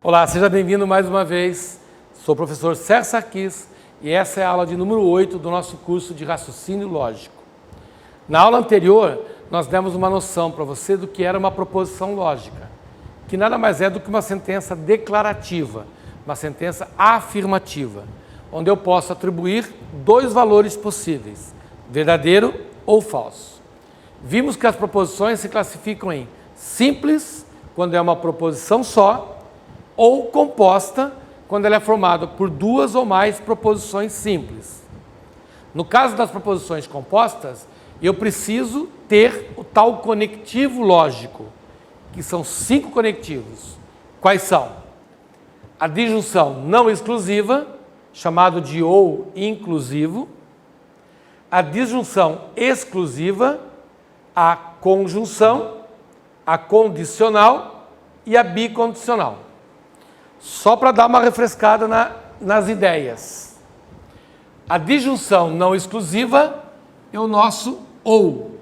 Olá, seja bem-vindo mais uma vez. Sou o professor Sérgio Sarquis e essa é a aula de número 8 do nosso curso de raciocínio lógico. Na aula anterior, nós demos uma noção para você do que era uma proposição lógica, que nada mais é do que uma sentença declarativa, uma sentença afirmativa, onde eu posso atribuir dois valores possíveis, verdadeiro ou falso. Vimos que as proposições se classificam em simples, quando é uma proposição só, ou composta, quando ela é formada por duas ou mais proposições simples. No caso das proposições compostas, eu preciso ter o tal conectivo lógico, que são 5 conectivos. Quais são? A disjunção não exclusiva, chamado de ou inclusivo, a disjunção exclusiva, a conjunção, a condicional e a bicondicional. Só para dar uma refrescada nas ideias. A disjunção não exclusiva é o nosso ou.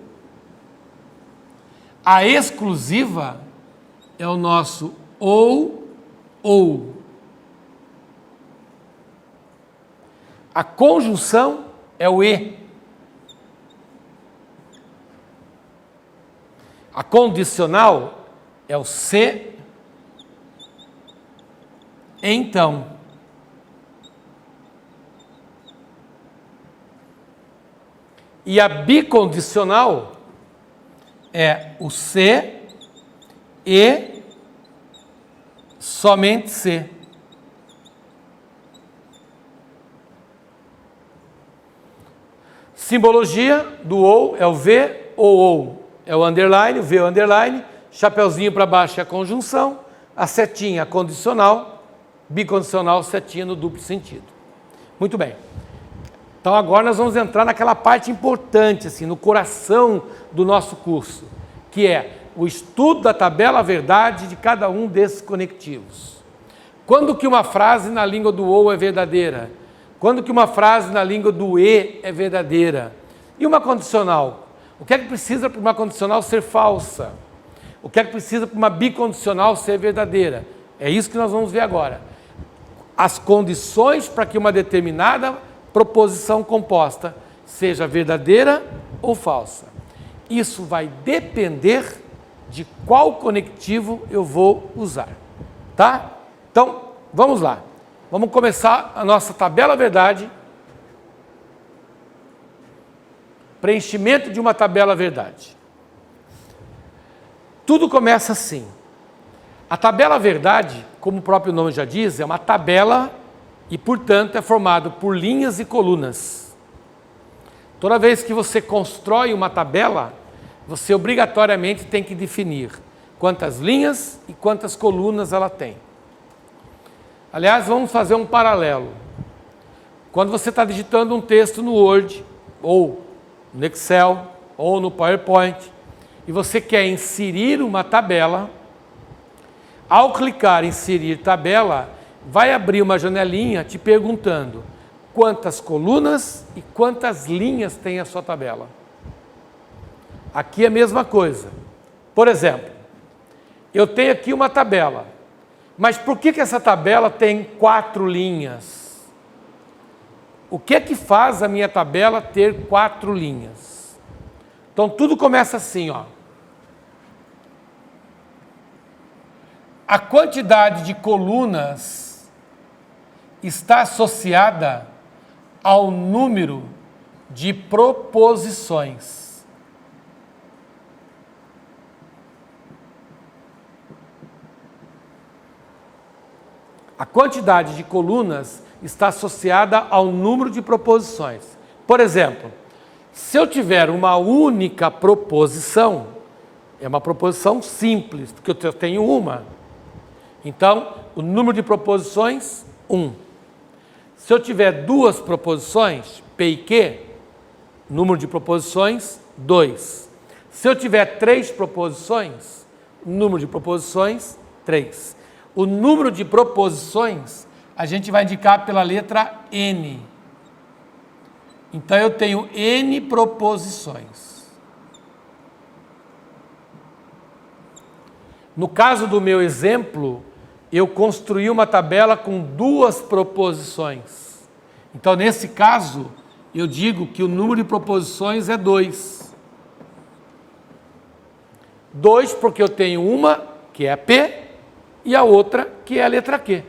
A exclusiva é o nosso ou. A conjunção é o e. A condicional é o se. Então. E a bicondicional é o se e somente se. Simbologia do ou é o V ou. É o underline, o V é o underline, chapeuzinho para baixo é a conjunção, a setinha a condicional, bicondicional setinha no duplo sentido. Muito bem. Então agora nós vamos entrar naquela parte importante, assim, no coração do nosso curso, que é o estudo da tabela verdade de cada um desses conectivos. Quando que uma frase na língua do ou é verdadeira? Quando que uma frase na língua do e é verdadeira? E uma condicional? O que é que precisa para uma condicional ser falsa? O que é que precisa para uma bicondicional ser verdadeira? É isso que nós vamos ver agora. As condições para que uma determinada proposição composta seja verdadeira ou falsa. Isso vai depender de qual conectivo eu vou usar, tá? Então, vamos lá. Vamos começar a nossa tabela verdade. Preenchimento de uma tabela verdade. Tudo começa assim. A tabela verdade, como o próprio nome já diz, é uma tabela e, portanto, é formado por linhas e colunas. Toda vez que você constrói uma tabela, você obrigatoriamente tem que definir quantas linhas e quantas colunas ela tem. Aliás, vamos fazer um paralelo. Quando você está digitando um texto no Word, ou no Excel, ou no PowerPoint, e você quer inserir uma tabela, ao clicar em inserir tabela, vai abrir uma janelinha te perguntando quantas colunas e quantas linhas tem a sua tabela. Aqui é a mesma coisa. Por exemplo, eu tenho aqui uma tabela, mas por que essa tabela tem 4 linhas? O que é que faz a minha tabela ter 4 linhas? Então tudo começa assim, ó. A quantidade de colunas está associada ao número de proposições. A quantidade de colunas está associada ao número de proposições. Por exemplo, se eu tiver uma única proposição, é uma proposição simples, porque eu tenho uma. Então, o número de proposições, 1. Se eu tiver 2 proposições, P e Q, número de proposições, 2. Se eu tiver 3 proposições, número de proposições, 3. O número de proposições a gente vai indicar pela letra N. Então eu tenho N proposições. No caso do meu exemplo, eu construí uma tabela com duas proposições. Então, nesse caso, eu digo que o número de proposições é 2. 2 porque eu tenho uma, que é a P, e a outra, que é a letra Q.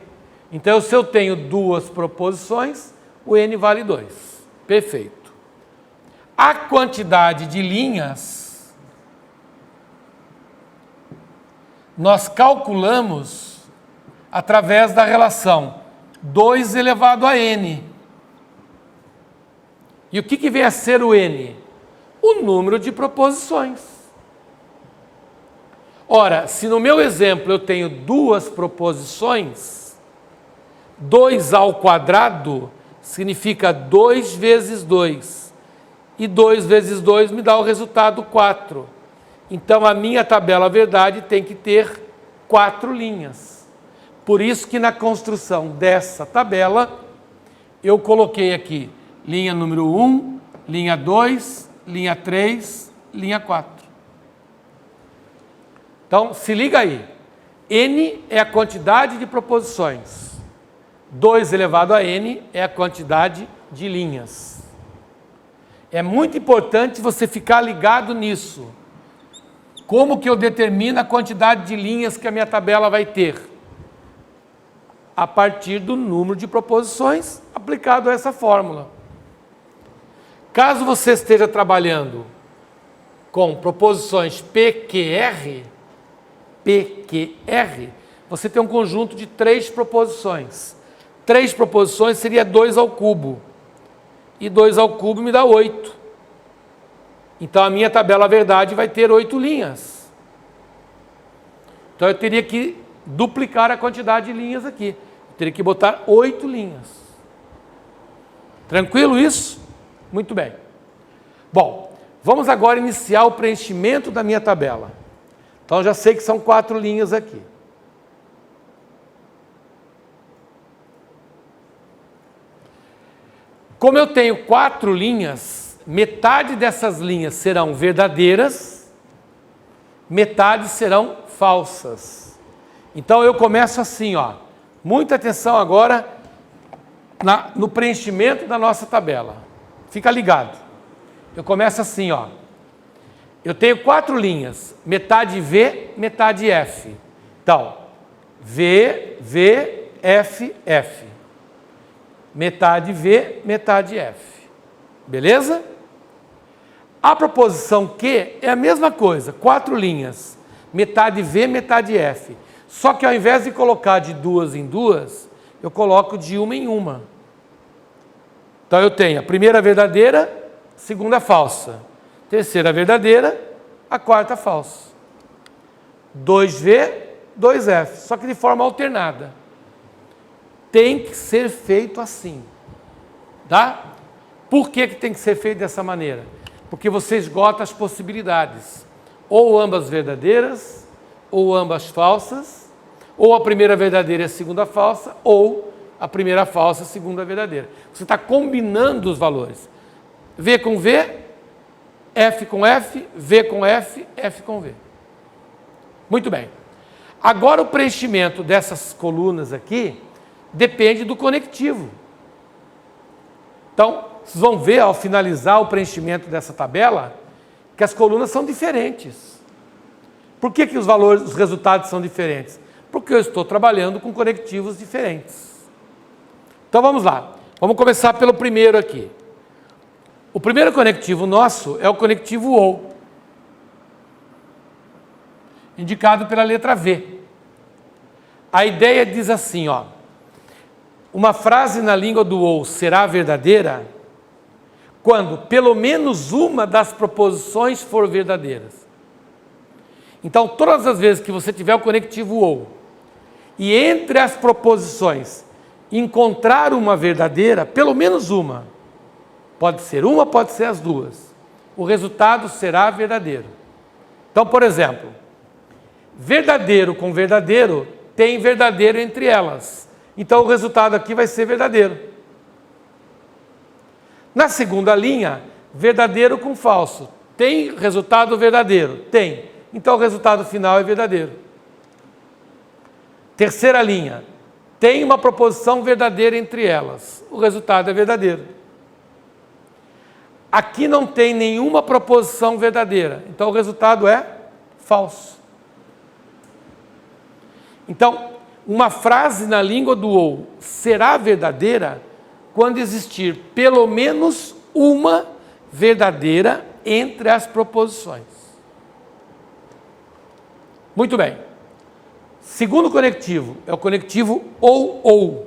Então, se eu tenho duas proposições, o N vale 2. Perfeito. A quantidade de linhas, nós calculamos através da relação 2 elevado a N. E o que vem a ser o N? O número de proposições. Ora, se no meu exemplo eu tenho duas proposições, 2 ao quadrado significa 2 vezes 2. E 2 vezes 2 me dá o resultado 4. Então, a minha tabela verdade tem que ter 4 linhas. Por isso que na construção dessa tabela, eu coloquei aqui linha número 1, linha 2, linha 3, linha 4. Então, se liga aí. N é a quantidade de proposições. 2 elevado a N é a quantidade de linhas. É muito importante você ficar ligado nisso. Como que eu determino a quantidade de linhas que a minha tabela vai ter? A partir do número de proposições aplicado a essa fórmula. Caso você esteja trabalhando com proposições PQR, você tem um conjunto de 3 proposições. 3 proposições seria 2 ao cubo. E 2 ao cubo me dá 8. Então, a minha tabela verdade vai ter 8 linhas. Então, eu teria que duplicar a quantidade de linhas aqui. Eu teria que botar 8 linhas. Tranquilo isso? Muito bem. Bom, vamos agora iniciar o preenchimento da minha tabela. Então, eu já sei que são 4 linhas aqui. Como eu tenho 4 linhas, metade dessas linhas serão verdadeiras, metade serão falsas. Então eu começo assim, ó. Muita atenção agora no preenchimento da nossa tabela. Fica ligado. Eu começo assim, ó. Eu tenho 4 linhas, metade V, metade F. Então, V, F, F. Metade V, metade F. Beleza? A proposição Q é a mesma coisa, 4 linhas, metade V, metade F. Só que ao invés de colocar de 2 em 2, eu coloco de 1 em 1. Então eu tenho a primeira verdadeira, segunda falsa. Terceira verdadeira, a quarta falsa. 2V, 2F, só que de forma alternada. Tem que ser feito assim, tá? Por que tem que ser feito dessa maneira? Porque você esgota as possibilidades, ou ambas verdadeiras, ou ambas falsas, ou a primeira verdadeira e a segunda falsa, ou a primeira falsa e a segunda verdadeira. Você está combinando os valores. V com V, F com F, V com F, F com V. Muito bem. Agora o preenchimento dessas colunas aqui depende do conectivo. Então, vocês vão ver ao finalizar o preenchimento dessa tabela que as colunas são diferentes. Por que os resultados são diferentes? Porque eu estou trabalhando com conectivos diferentes. Então vamos lá. Vamos começar pelo primeiro aqui. O primeiro conectivo nosso é o conectivo OU, indicado pela letra V. A ideia diz assim, ó. Uma frase na língua do OU será verdadeira quando pelo menos uma das proposições for verdadeiras. Então, todas as vezes que você tiver o conectivo OU e entre as proposições encontrar uma verdadeira, pelo menos uma, pode ser uma, pode ser as duas, o resultado será verdadeiro. Então, por exemplo, verdadeiro com verdadeiro tem verdadeiro entre elas. Então, o resultado aqui vai ser verdadeiro. Na segunda linha, verdadeiro com falso. Tem resultado verdadeiro? Tem. Então, o resultado final é verdadeiro. Terceira linha, tem uma proposição verdadeira entre elas. O resultado é verdadeiro. Aqui não tem nenhuma proposição verdadeira, então o resultado é falso. Então, uma frase na língua do ou será verdadeira quando existir pelo menos uma verdadeira entre as proposições. Muito bem. Segundo conectivo é o conectivo ou. O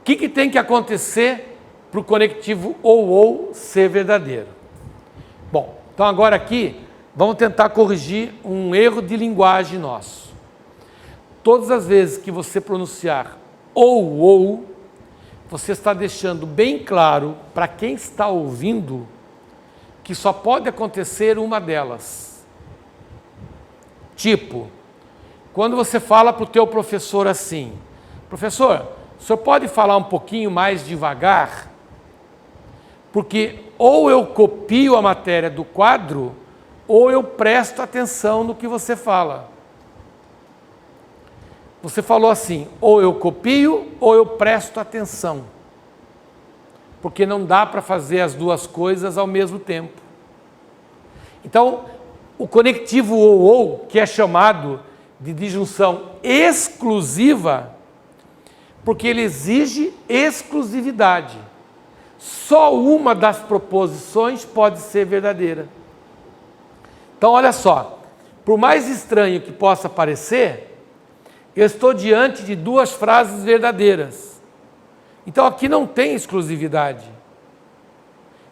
que tem que acontecer para o conectivo ou ser verdadeiro? Bom, então agora aqui vamos tentar corrigir um erro de linguagem nosso. Todas as vezes que você pronunciar ou, você está deixando bem claro para quem está ouvindo que só pode acontecer uma delas. Tipo, quando você fala para o teu professor assim, professor, o senhor pode falar um pouquinho mais devagar? Porque ou eu copio a matéria do quadro, ou eu presto atenção no que você fala. Você falou assim, ou eu copio, ou eu presto atenção. Porque não dá para fazer as duas coisas ao mesmo tempo. Então, o conectivo ou, que é chamado de disjunção exclusiva, porque ele exige exclusividade. Só uma das proposições pode ser verdadeira. Então, olha só, por mais estranho que possa parecer, eu estou diante de duas frases verdadeiras. Então, aqui não tem exclusividade.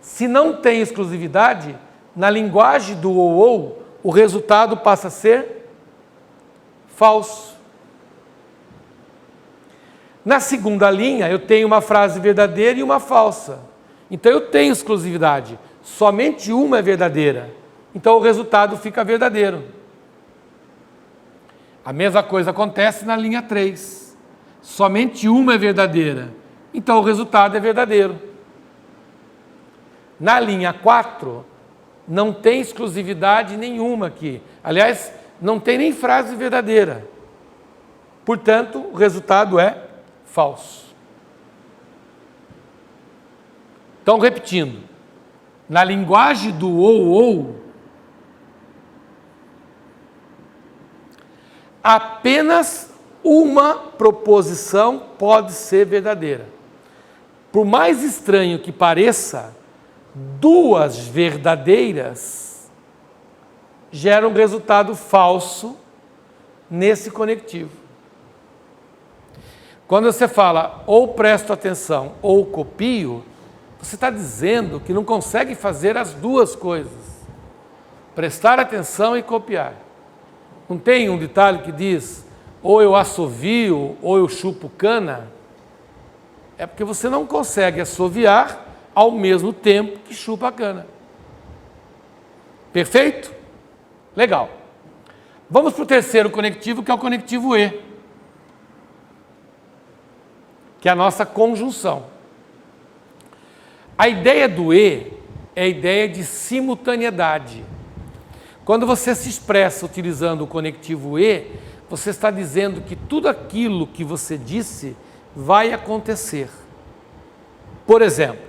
Se não tem exclusividade, na linguagem do ou, o resultado passa a ser falso. Na segunda linha, eu tenho uma frase verdadeira e uma falsa. Então, eu tenho exclusividade. Somente uma é verdadeira. Então, o resultado fica verdadeiro. A mesma coisa acontece na linha 3. Somente uma é verdadeira. Então, o resultado é verdadeiro. Na linha 4, não tem exclusividade nenhuma aqui. Aliás, não tem nem frase verdadeira. Portanto, o resultado é falso. Então, repetindo, na linguagem do ou, apenas uma proposição pode ser verdadeira. Por mais estranho que pareça, duas verdadeiras geram um resultado falso nesse conectivo. Quando você fala ou presto atenção ou copio, você está dizendo que não consegue fazer as duas coisas. Prestar atenção e copiar. Não tem um ditado que diz, ou eu assovio ou eu chupo cana? É porque você não consegue assoviar ao mesmo tempo que chupa a cana. Perfeito? Legal. Vamos para o terceiro conectivo, que é o conectivo e, que é a nossa conjunção. A ideia do e é a ideia de simultaneidade. Quando você se expressa utilizando o conectivo e, você está dizendo que tudo aquilo que você disse vai acontecer. Por exemplo,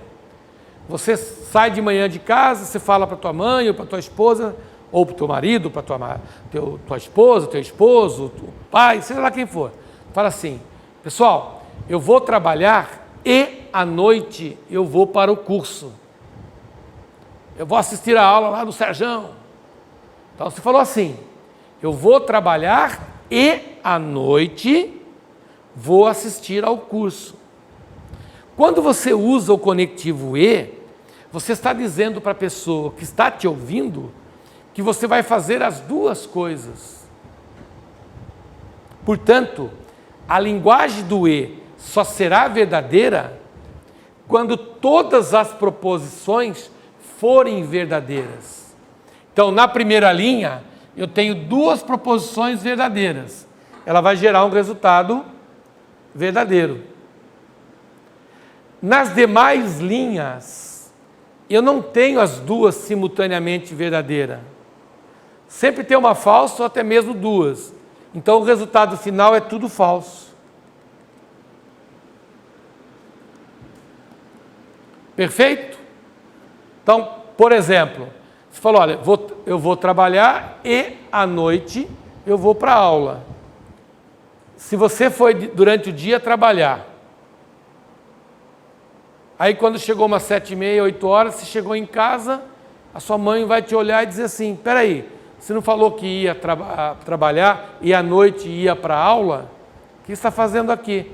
você sai de manhã de casa, você fala para tua mãe ou para tua esposa, ou para o teu marido, para tua esposa, teu esposo, teu pai, seja lá quem for. Fala assim, pessoal, eu vou trabalhar e à noite eu vou para o curso. Eu vou assistir a aula lá do Serjão. Então você falou assim, eu vou trabalhar e à noite vou assistir ao curso. Quando você usa o conectivo e, você está dizendo para a pessoa que está te ouvindo que você vai fazer as duas coisas. Portanto, a linguagem do e só será verdadeira quando todas as proposições forem verdadeiras. Então, na primeira linha, eu tenho duas proposições verdadeiras. Ela vai gerar um resultado verdadeiro. Nas demais linhas, eu não tenho as duas simultaneamente verdadeiras. Sempre tem uma falsa ou até mesmo duas. Então o resultado final é tudo falso. Perfeito? Então, por exemplo, você falou, olha, eu vou trabalhar e à noite eu vou para a aula. Se você foi durante o dia trabalhar, aí quando chegou umas 7h30, 8 horas, você chegou em casa, a sua mãe vai te olhar e dizer assim, peraí, você não falou que ia trabalhar e à noite ia para a aula? O que você está fazendo aqui?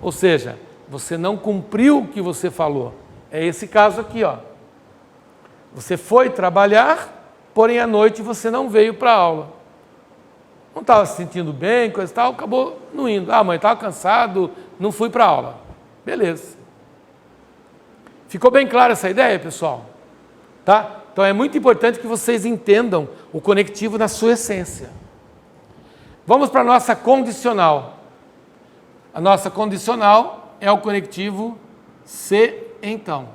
Ou seja, você não cumpriu o que você falou. É esse caso aqui, ó. Você foi trabalhar, porém à noite você não veio para a aula. Não estava se sentindo bem, coisa e tal, acabou não indo. Ah, mãe, estava cansado, não fui para a aula. Beleza. Ficou bem clara essa ideia, pessoal? Tá? Então é muito importante que vocês entendam o conectivo na sua essência. Vamos para a nossa condicional. A nossa condicional é o conectivo se então.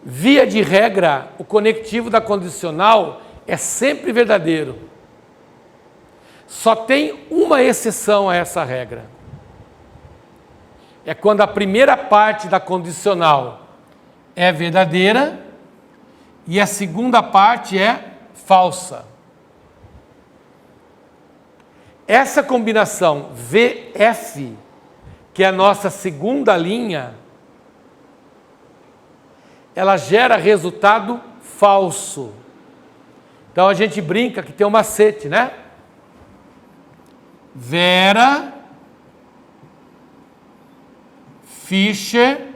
Via de regra, o conectivo da condicional é sempre verdadeiro. Só tem uma exceção a essa regra. É quando a primeira parte da condicional é verdadeira e a segunda parte é falsa. Essa combinação VF, que é a nossa segunda linha, ela gera resultado falso. Então a gente brinca que tem um macete, né? Vera Fischer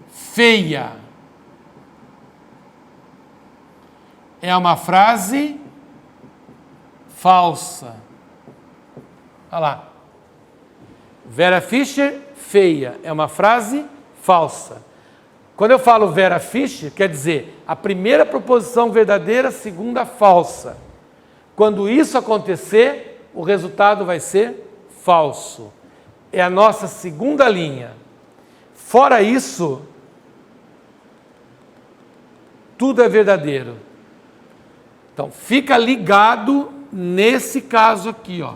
feia. É uma frase falsa. Olha lá. Vera Fischer feia. É uma frase falsa. Quando eu falo Vera Fischer, quer dizer a primeira proposição verdadeira, a segunda falsa. Quando isso acontecer, o resultado vai ser falso. É a nossa segunda linha. Fora isso, tudo é verdadeiro. Então, fica ligado nesse caso aqui, ó.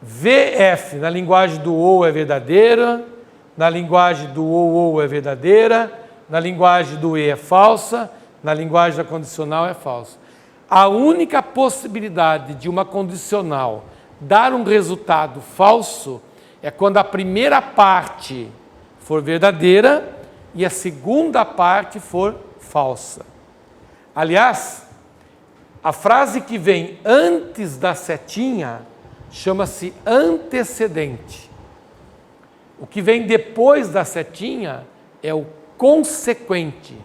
VF, na linguagem do ou é verdadeira, na linguagem do ou é verdadeira, na linguagem do e é falsa, na linguagem da condicional é falsa. A única possibilidade de uma condicional dar um resultado falso é quando a primeira parte for verdadeira e a segunda parte for falsa. Aliás, a frase que vem antes da setinha chama-se antecedente. O que vem depois da setinha é o consequente.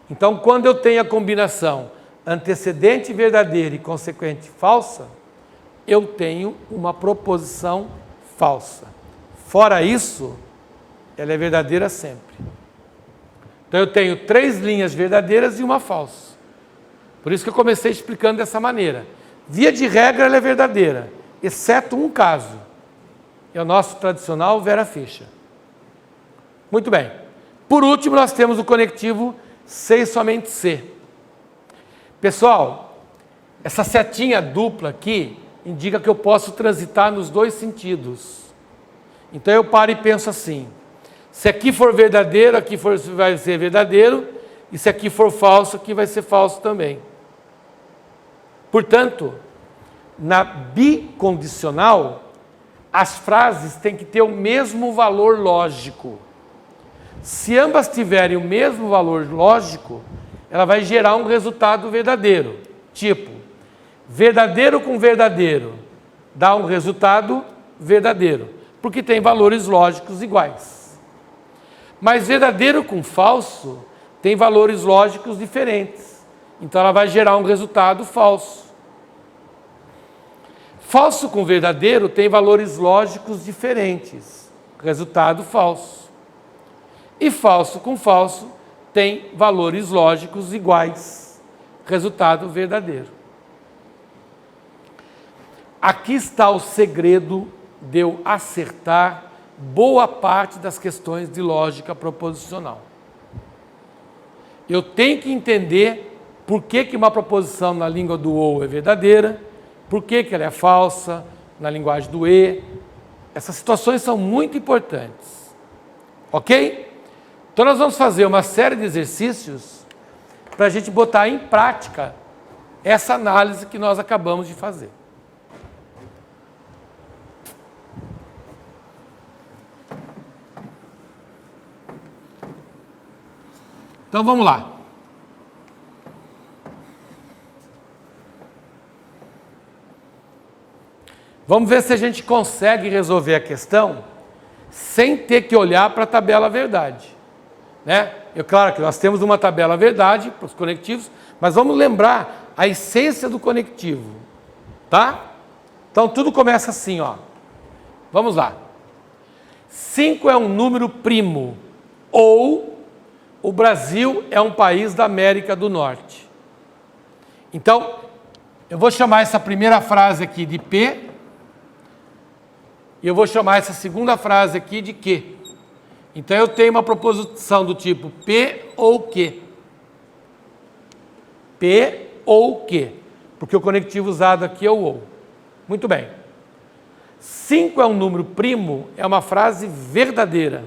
Então, quando eu tenho a combinação antecedente verdadeira e consequente falsa, eu tenho uma proposição falsa. Fora isso, ela é verdadeira sempre. Então eu tenho 3 linhas verdadeiras e uma falsa. Por isso que eu comecei explicando dessa maneira. Via de regra, ela é verdadeira, exceto um caso. É o nosso tradicional Vera Fischer. Muito bem. Por último, nós temos o conectivo C e somente C. Pessoal, essa setinha dupla aqui indica que eu posso transitar nos dois sentidos. Então eu paro e penso assim: se aqui for verdadeiro, aqui vai ser verdadeiro, e se aqui for falso, aqui vai ser falso também. Portanto, na bicondicional, as frases têm que ter o mesmo valor lógico. Se ambas tiverem o mesmo valor lógico, ela vai gerar um resultado verdadeiro. Tipo, verdadeiro com verdadeiro dá um resultado verdadeiro, porque tem valores lógicos iguais. Mas verdadeiro com falso tem valores lógicos diferentes. Então ela vai gerar um resultado falso. Falso com verdadeiro tem valores lógicos diferentes. Resultado falso. E falso com falso tem valores lógicos iguais. Resultado verdadeiro. Aqui está o segredo de eu acertar boa parte das questões de lógica proposicional. Eu tenho que entender por que uma proposição na língua do OU é verdadeira, por que ela é falsa na linguagem do E. Essas situações são muito importantes. Ok? Então nós vamos fazer uma série de exercícios para a gente botar em prática essa análise que nós acabamos de fazer. Então vamos lá. Vamos ver se a gente consegue resolver a questão sem ter que olhar para a tabela verdade. Né? Claro que nós temos uma tabela verdade para os conectivos, mas vamos lembrar a essência do conectivo. Tá? Então tudo começa assim, ó. Vamos lá. 5 é um número primo, ou o Brasil é um país da América do Norte. Então, eu vou chamar essa primeira frase aqui de P, e eu vou chamar essa segunda frase aqui de Q. Então, eu tenho uma proposição do tipo P ou Q. P ou Q, porque o conectivo usado aqui é o ou. Muito bem. 5 é um número primo, é uma frase verdadeira.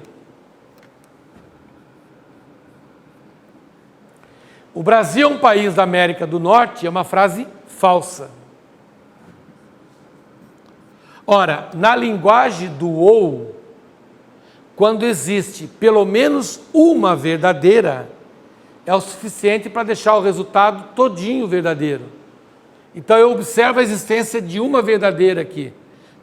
O Brasil é um país da América do Norte, é uma frase falsa. Ora, na linguagem do ou, quando existe pelo menos uma verdadeira, é o suficiente para deixar o resultado todinho verdadeiro. Então eu observo a existência de uma verdadeira aqui.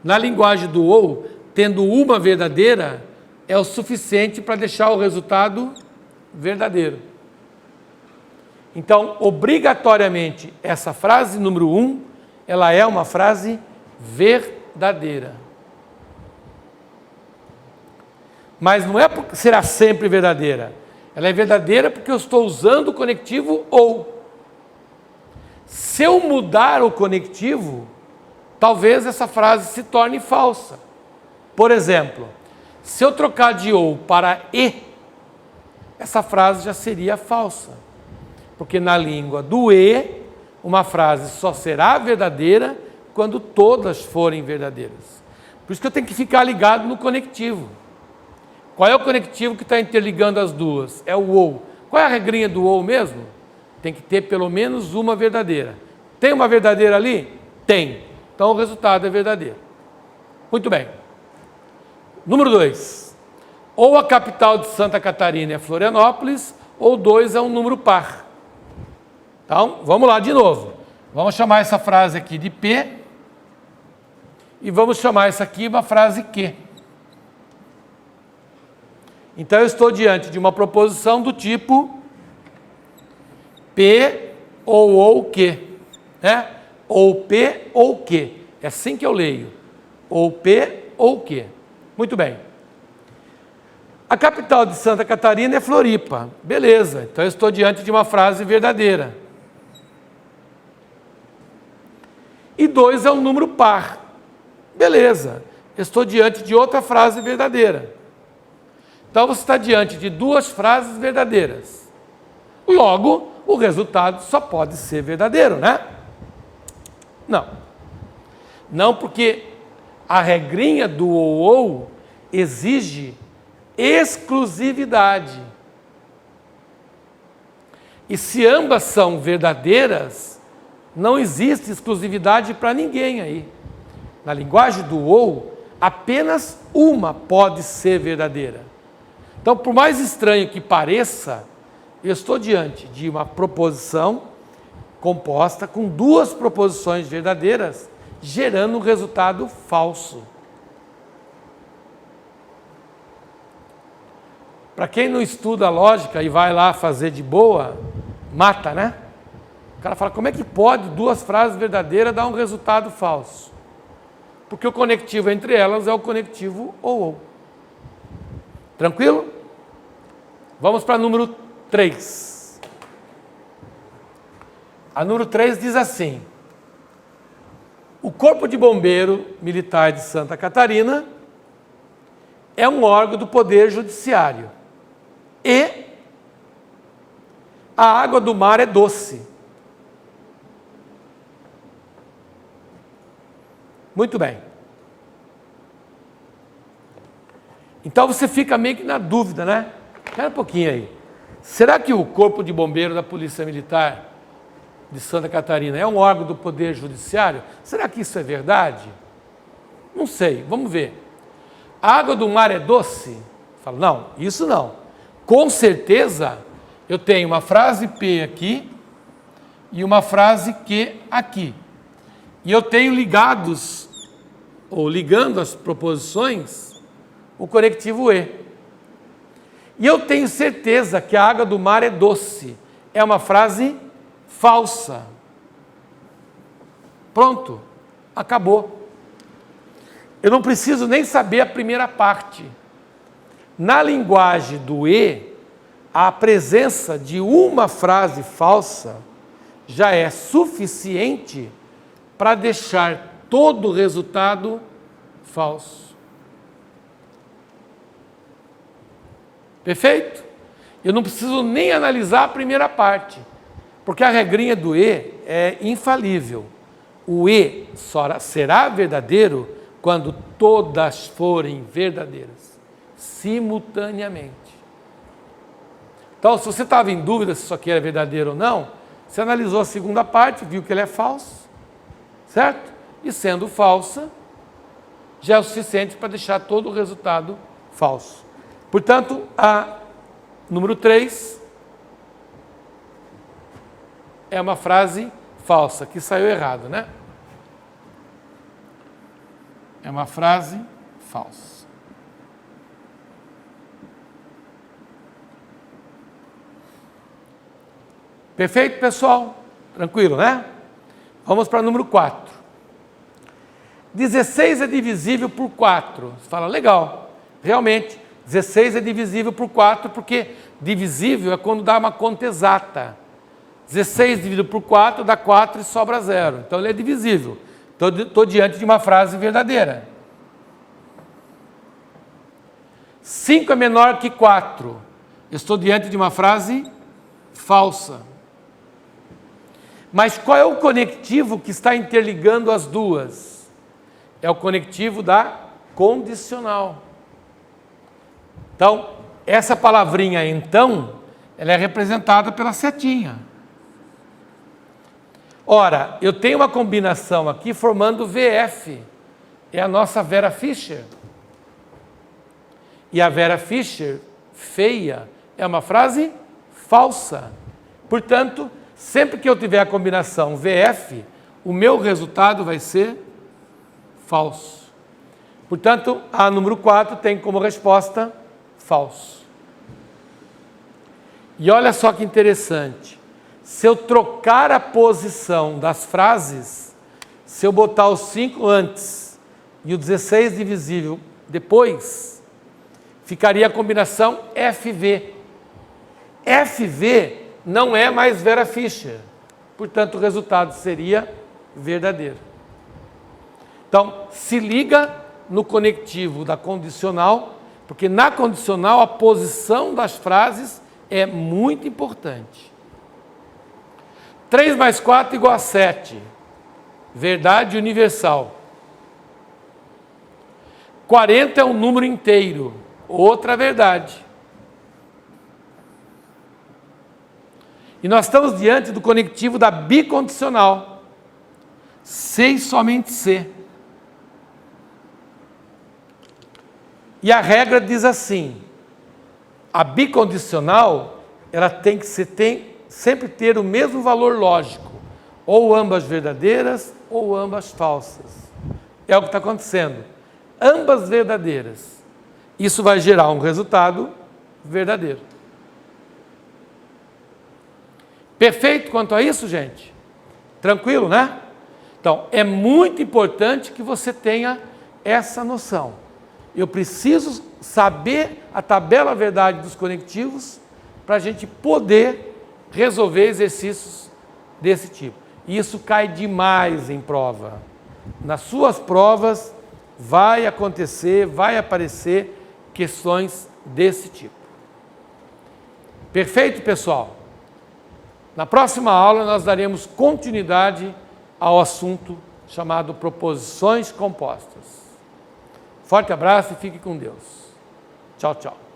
Na linguagem do ou, tendo uma verdadeira, é o suficiente para deixar o resultado verdadeiro. Então, obrigatoriamente, essa frase número 1, ela é uma frase verdadeira. Mas não é porque será sempre verdadeira. Ela é verdadeira porque eu estou usando o conectivo ou. Se eu mudar o conectivo, talvez essa frase se torne falsa. Por exemplo, se eu trocar de ou para e, essa frase já seria falsa. Porque na língua do E, uma frase só será verdadeira quando todas forem verdadeiras. Por isso que eu tenho que ficar ligado no conectivo. Qual é o conectivo que está interligando as duas? É o ou. Qual é a regrinha do ou mesmo? Tem que ter pelo menos uma verdadeira. Tem uma verdadeira ali? Tem. Então o resultado é verdadeiro. Muito bem. Número 2. Ou a capital de Santa Catarina é Florianópolis, ou 2 é um número par. Então, vamos lá de novo. Vamos chamar essa frase aqui de P e vamos chamar essa aqui uma frase Q. Então, eu estou diante de uma proposição do tipo P ou Q. Né? Ou P ou Q. É assim que eu leio. Ou P ou Q. Muito bem. A capital de Santa Catarina é Floripa. Beleza. Então, eu estou diante de uma frase verdadeira. E 2 é um número par. Beleza. Estou diante de outra frase verdadeira. Então, você está diante de duas frases verdadeiras. Logo, o resultado só pode ser verdadeiro, né? Não. Não, porque a regrinha do ou exige exclusividade. E se ambas são verdadeiras, não existe exclusividade para ninguém aí. Na linguagem do ou, apenas uma pode ser verdadeira. Então, por mais estranho que pareça, eu estou diante de uma proposição composta com duas proposições verdadeiras, gerando um resultado falso. Para quem não estuda lógica e vai lá fazer de boa, mata, né? O cara fala, como é que pode duas frases verdadeiras dar um resultado falso? Porque o conectivo entre elas é o conectivo ou. Tranquilo? Vamos para número 3. A número 3 diz assim: O Corpo de Bombeiro Militar de Santa Catarina é um órgão do Poder Judiciário. E a água do mar é doce. Muito bem. Então você fica meio que na dúvida, né? Espera um pouquinho aí. Será que o Corpo de Bombeiro da Polícia Militar de Santa Catarina é um órgão do Poder Judiciário? Será que isso é verdade? Não sei, vamos ver. A água do mar é doce? Falo, não, isso não. Com certeza eu tenho uma frase P aqui e uma frase Q aqui. E eu tenho ligados, ou ligando as proposições, o conectivo E. E eu tenho certeza que a água do mar é doce. É uma frase falsa. Pronto, acabou. Eu não preciso nem saber a primeira parte. Na linguagem do E, a presença de uma frase falsa já é suficiente para deixar todo o resultado falso. Perfeito? Eu não preciso nem analisar a primeira parte, porque a regrinha do E é infalível. O E só será verdadeiro quando todas forem verdadeiras, simultaneamente. Então, se você estava em dúvida se isso aqui era verdadeiro ou não, você analisou a segunda parte, viu que ele é falso, certo? E sendo falsa, já é o suficiente para deixar todo o resultado falso. Portanto, a número 3 é uma frase falsa, que saiu errado, né? É uma frase falsa. Perfeito, pessoal? Tranquilo, né? Vamos para o número 4. 16 é divisível por 4. Você fala, legal. Realmente, 16 é divisível por 4, porque divisível é quando dá uma conta exata. 16 dividido por 4 dá 4 e sobra 0. Então ele é divisível. Estou diante de uma frase verdadeira. 5 é menor que 4. Estou diante de uma frase falsa. Mas qual é o conectivo que está interligando as duas? É o conectivo da condicional. Então, essa palavrinha então, ela é representada pela setinha. Ora, eu tenho uma combinação aqui formando VF. É a nossa Vera Fischer. E a Vera Fischer, feia, é uma frase falsa. Portanto, sempre que eu tiver a combinação VF, o meu resultado vai ser falso. Portanto, a número 4 tem como resposta falso. E olha só que interessante. Se eu trocar a posição das frases, se eu botar o 5 antes e o 16 divisível depois, ficaria a combinação FV. FV não é mais Vera Fischer. Portanto, o resultado seria verdadeiro. Então, se liga no conectivo da condicional, porque na condicional a posição das frases é muito importante. 3 mais 4 igual a 7. Verdade universal. 40 é um número inteiro. Outra verdade. E nós estamos diante do conectivo da bicondicional. C e somente C. E a regra diz assim: a bicondicional, ela tem que sempre ter o mesmo valor lógico, ou ambas verdadeiras ou ambas falsas. É o que está acontecendo. Ambas verdadeiras. Isso vai gerar um resultado verdadeiro. Perfeito quanto a isso, gente? Tranquilo, né? Então, é muito importante que você tenha essa noção. Eu preciso saber a tabela verdade dos conectivos para a gente poder resolver exercícios desse tipo. E isso cai demais em prova. nas suas provas vai aparecer questões desse tipo. Perfeito, pessoal? Na próxima aula nós daremos continuidade ao assunto chamado proposições compostas. Forte abraço e fique com Deus. Tchau, tchau.